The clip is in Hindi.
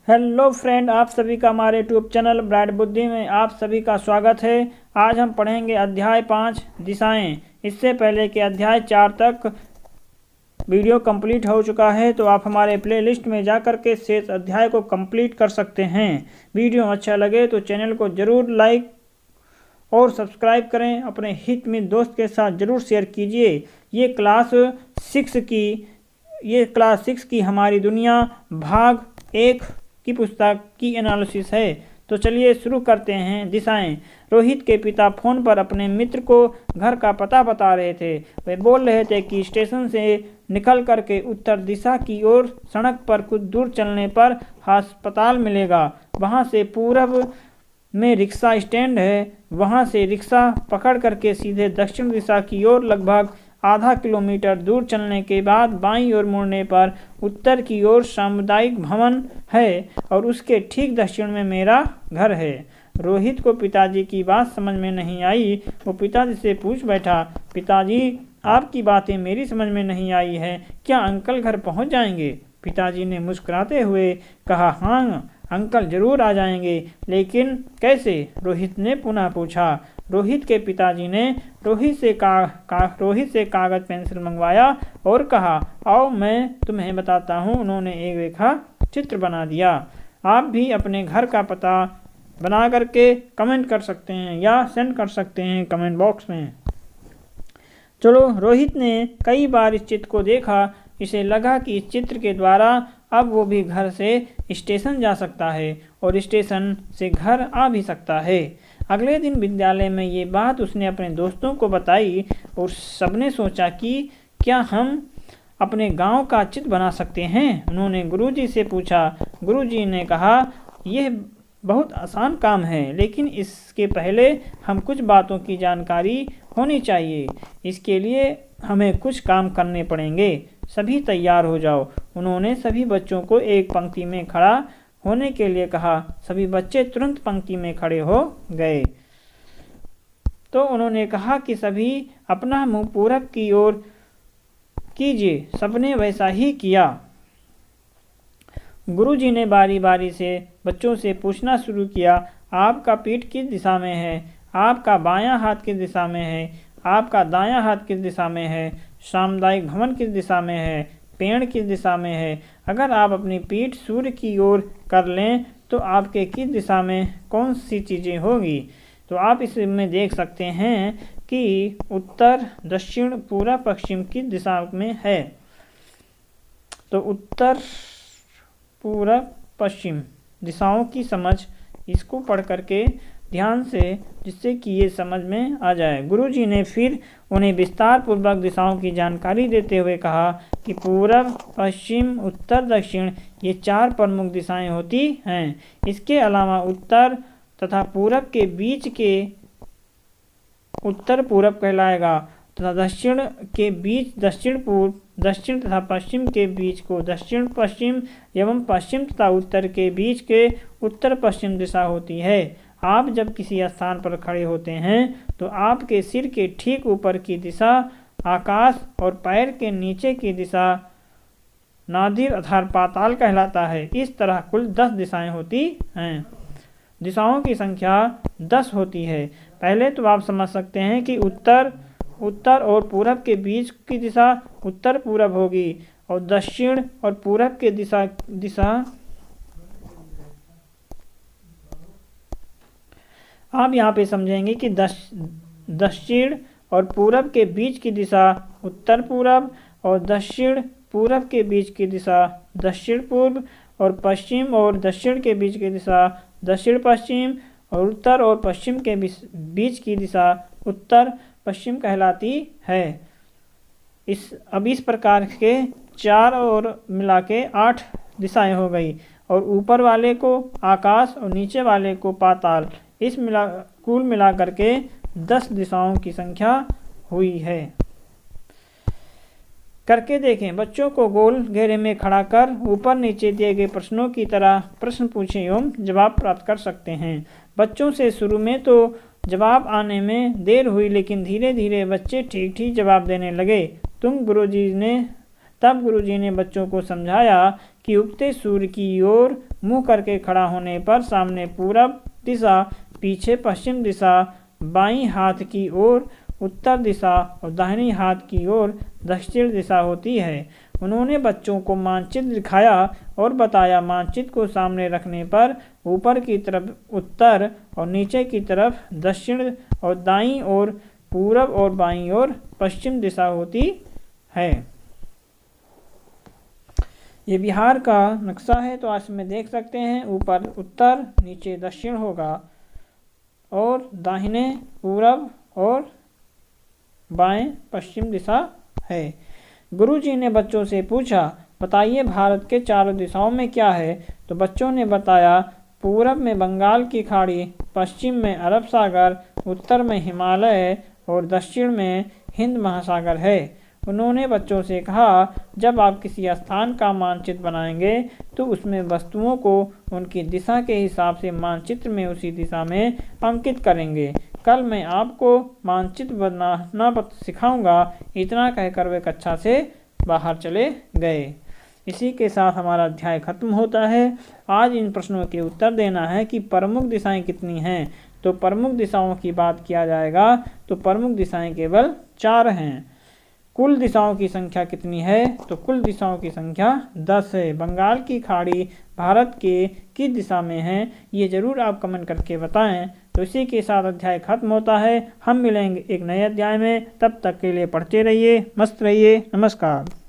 हेलो फ्रेंड, आप सभी का हमारे यूट्यूब चैनल ब्राइट बुद्धि में आप सभी का स्वागत है। आज हम पढ़ेंगे अध्याय 5 दिशाएं। इससे पहले कि अध्याय 4 तक वीडियो कंप्लीट हो चुका है, तो आप हमारे प्लेलिस्ट में जाकर के शेष अध्याय को कंप्लीट कर सकते हैं। वीडियो अच्छा लगे तो चैनल को ज़रूर लाइक और सब्सक्राइब करें। अपने हित में दोस्त के साथ ज़रूर शेयर कीजिए। ये क्लास 6 की हमारी दुनिया भाग 1 की पुस्तक की एनालिसिस है। तो चलिए शुरू करते हैं। दिशाएं। रोहित के पिता फोन पर अपने मित्र को घर का पता बता रहे थे। वे बोल रहे थे कि स्टेशन से निकल करके उत्तर दिशा की ओर सड़क पर कुछ दूर चलने पर अस्पताल मिलेगा। वहां से पूरब में रिक्शा स्टैंड है। वहां से रिक्शा पकड़ करके सीधे दक्षिण दिशा की ओर लगभग आधा किलोमीटर दूर चलने के बाद बाईं ओर मुड़ने पर उत्तर की ओर सामुदायिक भवन है और उसके ठीक दक्षिण में मेरा घर है। रोहित को पिताजी की बात समझ में नहीं आई। वो पिताजी से पूछ बैठा, पिताजी आपकी बातें मेरी समझ में नहीं आई है, क्या अंकल घर पहुंच जाएंगे? पिताजी ने मुस्कुराते हुए कहा, हाँ अंकल जरूर आ जाएंगे, लेकिन कैसे? रोहित ने पुनः पूछा। रोहित के पिताजी ने रोहित से कागज पेंसिल मंगवाया और कहा, आओ मैं तुम्हें बताता हूँ। उन्होंने एक रेखा चित्र बना दिया। आप भी अपने घर का पता बना करके कमेंट कर सकते हैं या सेंड कर सकते हैं कमेंट बॉक्स में। चलो, रोहित ने कई बार इस चित्र को देखा। इसे लगा कि इस चित्र के द्वारा अब वो भी घर से स्टेशन जा सकता है और स्टेशन से घर आ भी सकता है। अगले दिन विद्यालय में ये बात उसने अपने दोस्तों को बताई और सबने सोचा कि क्या हम अपने गांव का चित्र बना सकते हैं। उन्होंने गुरुजी से पूछा। गुरुजी ने कहा, यह बहुत आसान काम है, लेकिन इसके पहले हम कुछ बातों की जानकारी होनी चाहिए। इसके लिए हमें कुछ काम करने पड़ेंगे। सभी तैयार हो जाओ। उन्होंने सभी बच्चों को एक पंक्ति में खड़ा होने के लिए कहा। सभी बच्चे तुरंत पंक्ति में खड़े हो गए। तो उन्होंने कहा कि सभी अपना मुंह पूरब की ओर कीजिए। सबने वैसा ही किया। गुरुजी ने बारी बारी से बच्चों से पूछना शुरू किया, आपका पीठ किस दिशा में है? आपका बायां हाथ किस दिशा में है? आपका दायां हाथ किस दिशा में है? सामुदायिक भवन किस दिशा में है? पेड़ किस दिशा में है? अगर आप अपनी पीठ सूर्य की ओर कर लें तो आपके किस दिशा में कौन सी चीज़ें होगी? तो आप इसमें देख सकते हैं कि उत्तर, दक्षिण, पूर्व, पश्चिम किस दिशा में है। तो उत्तर, पूर्व, पश्चिम दिशाओं की समझ इसको पढ़ करके ध्यान से, जिससे कि ये समझ में आ जाए। गुरुजी ने फिर उन्हें विस्तार पूर्वक दिशाओं की जानकारी देते हुए कहा कि पूर्व, पश्चिम, उत्तर, दक्षिण ये 4 प्रमुख दिशाएं होती हैं। इसके अलावा उत्तर तथा पूरब के बीच के उत्तर पूरब कहलाएगा तथा दक्षिण के बीच दक्षिण पूर्व, दक्षिण तथा पश्चिम के बीच को दक्षिण पश्चिम एवं पश्चिम तथा उत्तर के बीच के उत्तर पश्चिम दिशा होती है। आप जब किसी स्थान पर खड़े होते हैं तो आपके सिर के ठीक ऊपर की दिशा आकाश और पैर के नीचे की दिशा नादिर अर्थात पाताल कहलाता है। इस तरह कुल 10 दिशाएं होती हैं। दिशाओं की संख्या 10 होती है। पहले तो आप समझ सकते हैं कि उत्तर और पूरब के बीच की दिशा उत्तर पूरब होगी और दक्षिण और पूरब के दिशा आप यहाँ पे समझेंगे कि दक्षिण और पूरब के बीच की दिशा उत्तर पूरब और दक्षिण पूरब के बीच की दिशा दक्षिण पूर्व और पश्चिम और दक्षिण के बीच की दिशा दक्षिण पश्चिम और उत्तर और पश्चिम के बीच की दिशा उत्तर पश्चिम कहलाती है। इस प्रकार के 4 और मिला के 8 दिशाएं हो गई और ऊपर वाले को आकाश और नीचे वाले को पाताल। कुल मिला करके 10 दिशाओं की संख्या हुई है। करके देखें। बच्चों को गोल घेरे में खड़ा कर ऊपर नीचे दिए गए प्रश्नों की तरह प्रश्न पूछें एवं जवाब प्राप्त कर सकते हैं। बच्चों से शुरू में तो जवाब आने में देर हुई, लेकिन धीरे धीरे बच्चे ठीक ठीक जवाब देने लगे। तब गुरुजी ने बच्चों को समझाया कि उगते सूर्य की ओर मुंह करके खड़ा होने पर सामने पूरब दिशा, पीछे पश्चिम दिशा, बाईं हाथ की ओर उत्तर दिशा और दाहिनी हाथ की ओर दक्षिण दिशा होती है। उन्होंने बच्चों को मानचित्र दिखाया और बताया, मानचित्र को सामने रखने पर ऊपर की तरफ उत्तर और नीचे की तरफ दक्षिण और दाईं ओर पूरब और बाईं ओर पश्चिम दिशा होती है। ये बिहार का नक्शा है, तो आज में देख सकते हैं ऊपर उत्तर, नीचे दक्षिण होगा और दाहिने पूरब और बाएं पश्चिम दिशा है। गुरुजी ने बच्चों से पूछा, बताइए भारत के चारों दिशाओं में क्या है? तो बच्चों ने बताया, पूरब में बंगाल की खाड़ी, पश्चिम में अरब सागर, उत्तर में हिमालय और दक्षिण में हिंद महासागर है। उन्होंने बच्चों से कहा, जब आप किसी स्थान का मानचित्र बनाएंगे तो उसमें वस्तुओं को उनकी दिशा के हिसाब से मानचित्र में उसी दिशा में अंकित करेंगे। कल मैं आपको मानचित्र बनाना सिखाऊंगा। इतना कहकर वे कक्षा से बाहर चले गए। इसी के साथ हमारा अध्याय खत्म होता है। आज इन प्रश्नों के उत्तर देना है कि प्रमुख दिशाएं कितनी हैं। तो प्रमुख दिशाओं की बात किया जाएगा तो प्रमुख दिशाएं केवल 4 हैं। कुल दिशाओं की संख्या कितनी है? तो कुल दिशाओं की संख्या 10 है। बंगाल की खाड़ी भारत के किस दिशा में है, ये जरूर आप कमेंट करके बताएं। तो इसी के साथ अध्याय खत्म होता है। हम मिलेंगे एक नए अध्याय में, तब तक के लिए पढ़ते रहिए, मस्त रहिए। नमस्कार।